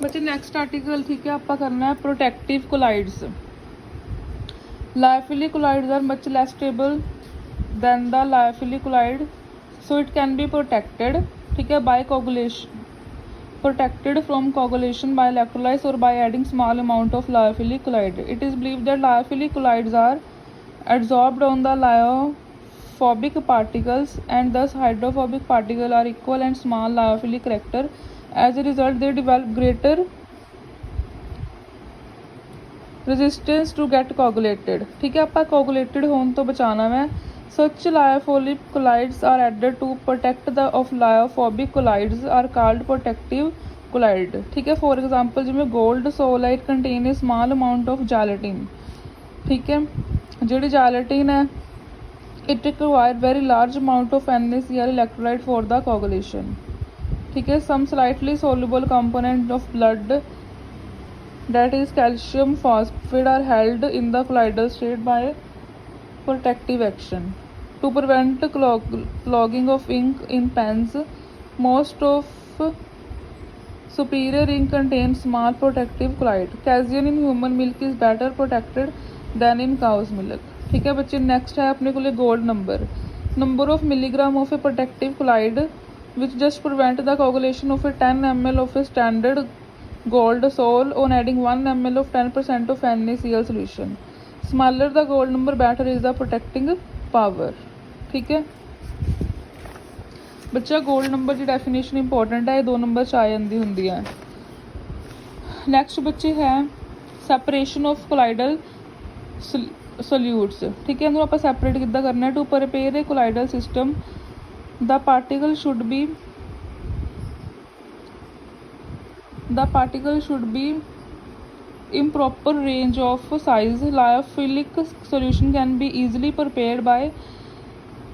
बच्चे next article ठीक है आप करना है protective colloids. Lyophilic colloids are much less stable than the lyophilic colloid, so it can be protected ठीक है by coagulation, protected from coagulation by electrolytes or by adding small amount of lyophilic colloid. It is believed that lyophilic colloids are adsorbed on the lyophobic particles and thus hydrophobic particles are equal and small lyophilic character. As a result, they develop greater resistance to get coagulated. ठीक है ਆਪਾਂ coagulated होने तो बचाना है। Such lyophilic colloids are added to protect the of lyophobic colloids are called protective colloid। ठीक है for example जिमें gold sol contain a small amount of gelatin. ठीक है जिहड़ी जैलेटिन है it require very large amount of NaCl electrolyte for the coagulation. ठीक है some slightly soluble component of blood that is calcium phosphate are held in the colloidal state by protective action. To prevent clogging of ink in pens, most of superior ink contains small protective colloid. Casein in human milk is better protected than in cow's milk। ठीक है बच्चे next है अपने को gold number of milligram of A protective colloid which just prevent the coagulation of a 10 ml of a standard gold sol on adding 1 ml of 10% of NaCl solution। Smaller the gold number better is the protecting power। ठीक है बच्चा gold number की definition important है, 2 number आ जाती होंगी है। Next बच्चे है सैपरेशन ऑफ कोलाइडल सोल्यूट्स। ठीक है इन्हों आप सैपरेट किद्दां करना है। To prepare a colloidal system the particle should be in proper range of size। Lyophilic solution can be easily prepared by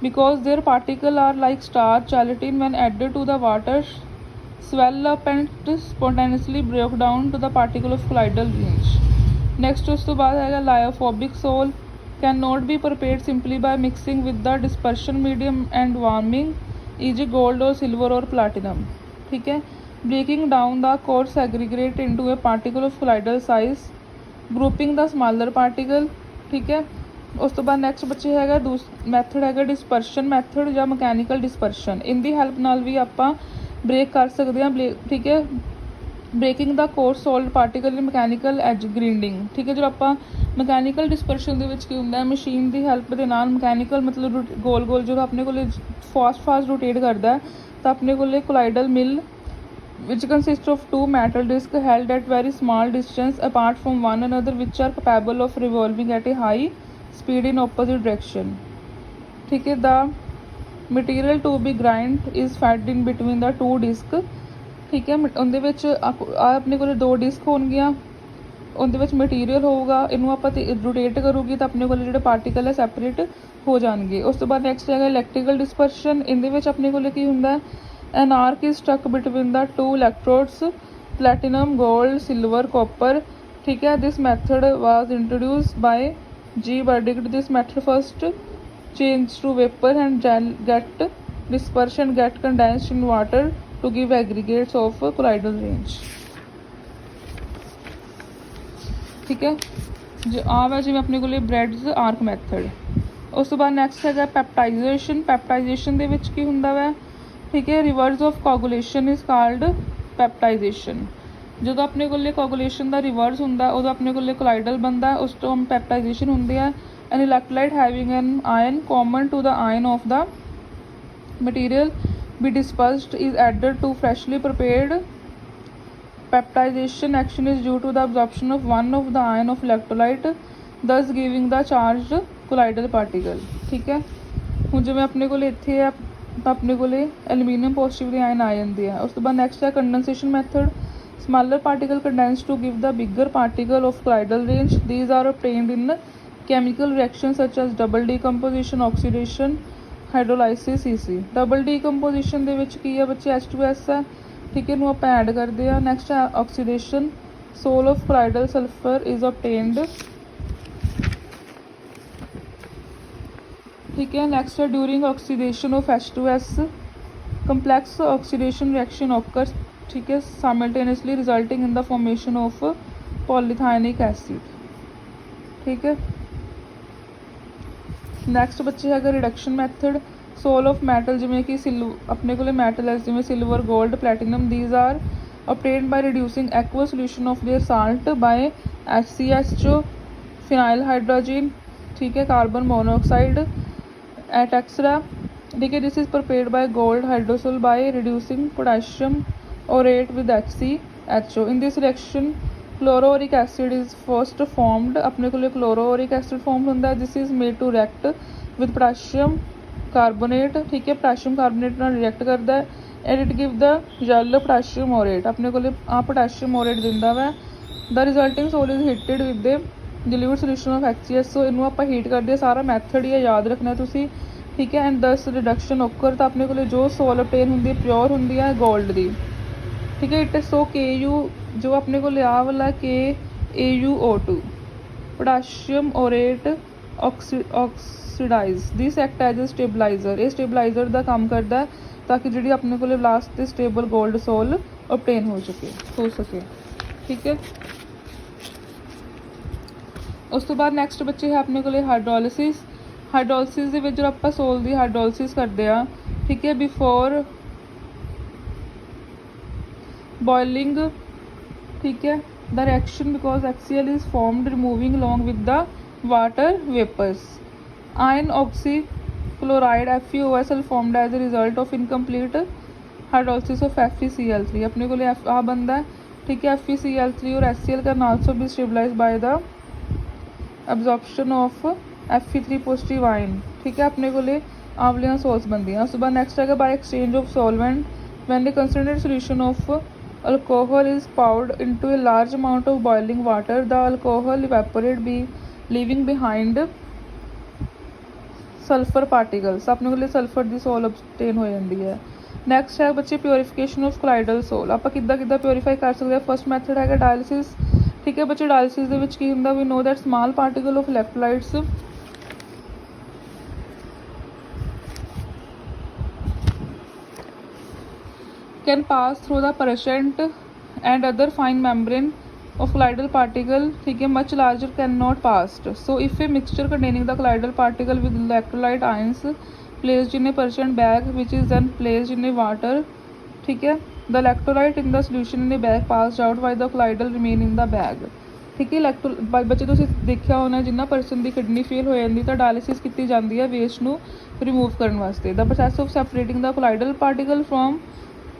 because their particles are like starch gelatin when added to the water swell up and spontaneously break down to the particle of colloidal range। next उस तो बाद है lyophobic sol can not be prepared simply by mixing with the dispersion medium and warming e.g. gold or silver or platinum। ठीक है breaking down the coarse aggregate into a particle of colloidal size, grouping the smaller particle। ठीक है उस तो बाद next बच्चे है method है डिस्पर्शन मैथड या मकैनिकल डिस्पर्शन। इनकी हेल्प नाल भी आप ब्रेक कर सकते हैं। ठीक है breaking the coarse salt particle mechanical as grinding. ठीक है जो आप मकैनिकल डिस्पर्शन ਦੇ ਵਿੱਚ ਕੀ ਹੁੰਦਾ ਹੈ ਮਸ਼ੀਨ ਦੀ ਹੈਲਪ ਦੇ ਨਾਲ ਮਕੈਨੀਕਲ ਮਤਲਬ ਗੋਲ ਗੋਲ ਜਦੋਂ ਆਪਣੇ ਕੋਲੇ ਫਾਸਟ ਰੋਟੇਟ ਕਰਦਾ ਤਾਂ ਆਪਣੇ ਕੋਲੇ ਕੋਲਾਈਡਲ ਮਿਲ which consists of two metal discs held at very small distance apart from one another which are capable of revolving at a high speed in opposite direction। ठीक है the material to be grind is fed in between the two disc। ठीक है ਉਹਦੇ ਵਿੱਚ ਆਪਣੇ ਕੋਲ 2 disc ਹੋਣਗੀਆਂ ਉਹਦੇ ਵਿੱਚ ਮਟੀਰੀਅਲ ਹੋਊਗਾ ਇਹਨੂੰ ਆਪਾਂ ਰੋਟੇਟ ਕਰੂਗੀ ਤਾਂ ਆਪਣੇ ਕੋਲ ਜਿਹੜੇ ਪਾਰਟੀਕਲ ਹੈ ਸੈਪਰੇਟ ਹੋ ਜਾਣਗੇ। ਉਸ ਤੋਂ ਬਾਅਦ ਨੈਕਸਟ ਹੈਗਾ ਇਲੈਕਟ੍ਰੀਕਲ ਡਿਸਪਰਸ਼ਨ। ਇਹਦੇ ਵਿੱਚ ਆਪਣੇ ਕੋਲ ਕੀ ਹੁੰਦਾ an arc is stuck between the two electrodes platinum gold silver copper। ठीक है this method was introduced by G. Verdict। this method first changed to vapor and get dispersed and get condensed in water to give aggregates of colloidal range। ठीक है जो आ जिमें अपने को breads arc method. उस तो बाद नैक्सट है पैप्टाइजेशन ਦੇ ਵਿੱਚ ਕੀ ਹੁੰਦਾ ਵਾ ठीक है reverse of coagulation is called peptization. जो अपने को कोगुलेशन का रिवर्स होंगे उदो अपने को कोलाइडल बनता है उस तो हम पैप्टाइजेशन होंगे है। An electrolyte having an ion common to the ion of the material be dispersed is added to freshly prepared. Peptization action is due to the absorption of one of the ion of electrolyte thus giving the charged colloidal particle। ठीक है ਹੁਣ ਜਿਵੇਂ ਆਪਣੇ ਕੋਲ ਇੱਥੇ ਹੈ ਤਾਂ ਆਪਣੇ ਕੋਲ ਐਲੂਮੀਨੀਅਮ ਪੋਜ਼ਿਟਿਵਲੀ ਆਇਨ ਆ ਜਾਂਦੇ ਆ। ਉਸ ਤੋਂ ਬਾਅਦ ਨੈਕਸਟ ਹੈ condensation method. Smaller particle condense to give the bigger particle of colloidal range. These are obtained in chemical reactions such as double decomposition oxidation hydrolysis EC। Double decomposition ਦੇ ਵਿੱਚ ਕੀ ਹੈ ਬੱਚੇ H2S ਹੈ। ਠੀਕ ਹੈ ਇਹਨੂੰ ਆਪਾਂ ਐਡ ਕਰਦੇ ਆ। ਨੈਕਸਟ ਹੈ oxidation sol of colloidal sulphur is obtained। ठीक है नेक्स्ट है during oxidation of H2S complex oxidation reaction occurs ठीक है, simultaneously resulting in the formation of polythionic acid. ठीक है, नैक्सट बच्चे है reduction method. Sol of metal जिमें कि अपने को मैटल है जिमें silver gold platinum these are obtained by reducing aqueous solution of their salt by HCl phenyl hydrogen. ठीक है, कार्बन मोनोऑक्साइड एट एक्सरा। ठीक है, this is prepared by gold hydrosol by reducing potassium aurate with HCHO। In this reaction chloroauric acid is first formed. अपने को chloroauric acid form होता है। This is made to react with potassium carbonate. ठीक है, potassium carbonate नाल react करता है and it give the yellow potassium aurate. अपने को पोटेशियम ओरेट दिंदा वा। The resulting sol is heated with the dilute solution of HCSO। इनू आप हीट करते सारा मैथड ही है, याद रखना तुसी। ठीक है, एंड दस रिडक्शन ओकर तो अपने को जो सोल ऑब्टेन होंगी है प्योर होंगी है गोल्ड की। ठीक है, इट सो KU जो अपने को आ वाला KAuO2 potassium aurate oxidise. This act as a stabiliser. ये स्टेबलाइजर का काम करता है ताकि जी अपने को लास्ट से स्टेबल गोल्ड सोल ऑब्टेन हो सके। ठीक है, उस तो बाद नैक्सट बच्चे है अपने को हाइड्रोलिसिस। हाइड्रोलिसिस के जो आप सोल की हाइड्रोलिसिस करते हैं। ठीक है, बिफोर बॉइलिंग। ठीक है, the reaction because HCl is formed removing along with the water vapours. Iron oxychloride FeOSL formed as a result of incomplete hydrolysis of FeCl3। अपने को आ बनता है। ठीक है, FeCl3 और HCl can also be stabilize by the absorption of Fe3 positive ion. ठीक है, अपने को आंवलियां सोल्स बनती हैं। उसके बाद नैक्सट है by exchange of solvent. When the concentrated solution of alcohol is poured into a large amount of boiling water the alcohol evaporate be leaving behind sulphur particles. अपने को सल्फर की सोल ऑब्टेन हो जाती है। Next है बच्चे purification of colloidal sol. आप किद्दां purify कर सकते हैं। फर्स्ट मैथड है डायलिसिस। ठीक है बच्चे, डायलिसिस के विच की हुंदा we know that small particle of electrolytes can pass through the percent and other fine membrane of colloidal particle। ठीक है, much larger cannot passed। So if a mixture containing the colloidal particle with electrolyte ions placed in a percent bag which is then placed in a water। ठीक है, the electrolyte in the solution in a bag passed out while the colloidal remain in the bag। ठीक है, बच्चे तुसीं देखिया होना जिन्ना person की kidney fail हो जाती तो डायलिसिस की जाती है वेस्ट नू रिमूव करने वास्ते। The process of separating the colloidal particle from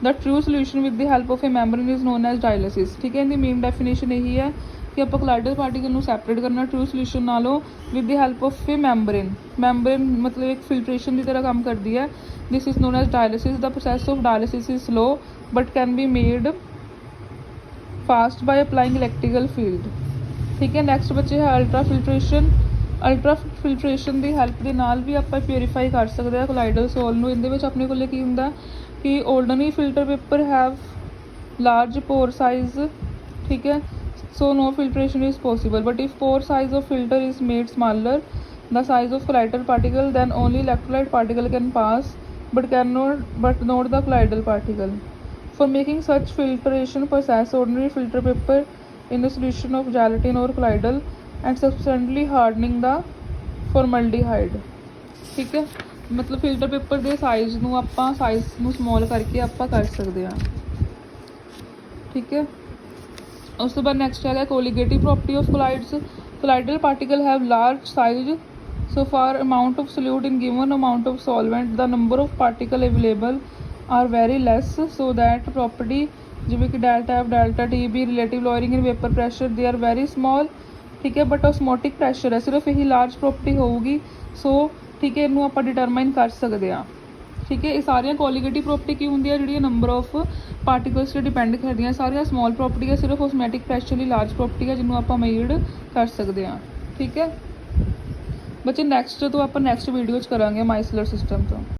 the true solution with the help of a membrane is known as dialysis. ठीक है, इनकी मेन डेफिनेशन यही है कि आप कोलाइडल पार्टिकल को सैपरेट करना ट्रू सोल्यूशन नालों with the help of a membrane. Membrane मतलब एक फिल्ट्रेशन की तरह काम करती है। This is known as dialysis. The process of dialysis is slow but can be made fast by applying electrical field. ठीक है, नैक्सट बच्चे है अल्ट्रा फिल्ट्रेशन। अल्ट्रा फिल्ट्रेशन की हैल्प के नाल भी आप प्योरीफाई कर सकते हैं कोलाइडल सोल नूं। इहदे विच अपने कोल की हुंदा कि ordinary filter paper have large pore size. ठीक है, so no filtration is possible but if pore size of filter is made smaller the size of colloidal particle then only electrolyte particle can pass but not the colloidal particle। For making such filtration process ordinary filter paper in the solution of gelatin or colloidal and subsequently hardening the formaldehyde। ठीक है, मतलब filter paper के size नूं आपां size नूं small करके आपां कर सकते हैं। ठीक है, उस तो बाद नैक्सट है colligative property of colloids. Colloidal particle have large size so far amount of solute in given amount of solvent the number of particle available are very less so that property जिमें कि delta F delta T B relative lowering in vapour pressure they are very small. ठीक है, but osmotic pressure है सिर्फ यही large property होगी। सो ठीक है, इनू आप डिटरमाइन कर सकते हैं। ठीक है, ये सारिया कोलिगेटिव प्रॉपर्टी की होंगी जी नंबर ऑफ पार्टिकल्स से डिपेंड करती हैं। सारिया स्मॉल प्रॉपर्टी है सिर्फ ऑस्मैटिक प्रैशर ही लार्ज प्रॉपर्टी है जिन्होंने आप मेड कर सकते हैं। ठीक है बच्चे, नैक्सट तो आप नैक्सट वीडियो करांगे माइसलर सिस्टम तो।